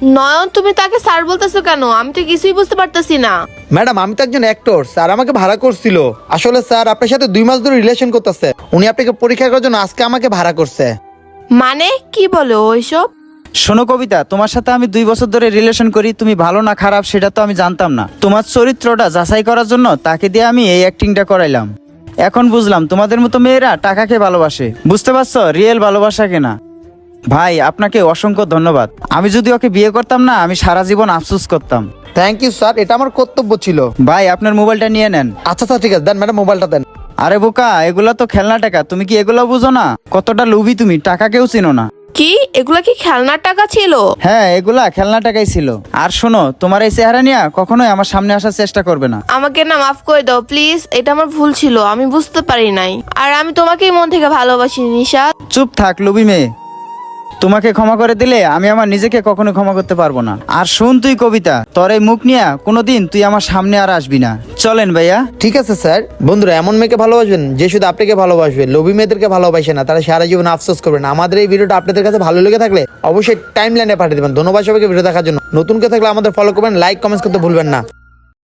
নয়ন, তুমি তাকে স্যার বলতেছো কেন? আমি তো কিছুই বুঝতে পারতেছি না। ম্যাডাম আমি তো একজন অ্যাক্টর, স্যার আমাকে ভাড়া করছিল। আসলে স্যার আপনার সাথে 2 মাস ধরে রিলেশন করতেছে। উনি আপনাকে পরীক্ষা করার জন্য আজকে আমাকে ভাড়া করছে। মানে কি বলো ওইসব? শোনো কবিতা, তোমার সাথে আমি 2 বছর ধরে রিলেশন করি, তুমি ভালো না খারাপ সেটা তো আমি জানতাম না। তোমার চরিত্রটা যাচাই করার জন্য তাকে দিয়ে আমি এই অ্যাক্টিংটা করাইলাম। এখন বুঝলাম তোমাদের মতো মেয়েরা টাকাকে ভালোবাসে, বুঝতে পারছো? রিয়েল ভালোবাসা কেনা। ভাই আপনাকে অসংখ্য ধন্যবাদ। আমি যদি ওকে বিয়ে করতাম না, আমি সারা জীবন আফসোস করতাম। থ্যাংক ইউ স্যার, এটা আমার কর্তব্য ছিল। ভাই আপনার মোবাইলটা নিয়ে নেন। আচ্ছা স্যার ঠিক আছে, দেন ম্যাডাম মোবাইলটা দেন। আরে বোকা, এগুলা তো খেলনা টাকা, তুমি কি এগুলো বুঝো না? কতটা লোভী তুমি, টাকাকেও চিনো না। কি এগুলা কি খেলনার টাকা ছিল? হ্যাঁ, এগুলা খেলনা টাকাই ছিল। আর শোনো, তোমার এই চেহারা নিয়ে কখনোই আমার সামনে আসার চেষ্টা করবে না। আমাকে না মাফ করে দাও প্লিজ, এটা আমার ভুল ছিল, আমি বুঝতে পারি নাই। আর আমি তোমাকেই মন থেকে ভালোবাসি নিশাদ। চুপ থাক লোভী মেয়ে। তোমাকে ক্ষমা করে দিলে আমি আমার নিজেকে কখনো ক্ষমা করতে পারবো না। আর শুন তুই কবিতা, তোর এই মুখ নিয়ে কোনোদিন তুই আমার সামনে আর আসবি না। চলেন ভাইয়া। ঠিক আছে স্যার। বন্ধুরা, এমন মেয়েকে ভালোবাসবেন যে শুধু আপনাকে ভালোবাসবে, লোভী মেয়েদেরকে ভালোবাসে না, তারা সারা জীবন আফসোস করবেন। আমাদের এই ভিডিওটা আপনাদের কাছে ভালো লেগে থাকলে অবশ্যই টাইম লাইনে পাঠিয়ে দেবেন। ধন্যবাদ সবাইকে ভিডিও দেখার জন্য। নতুন কেউ থাকলে আমাদের ফলো করবেন, লাইক কমেন্টস করতে ভুলবেন না।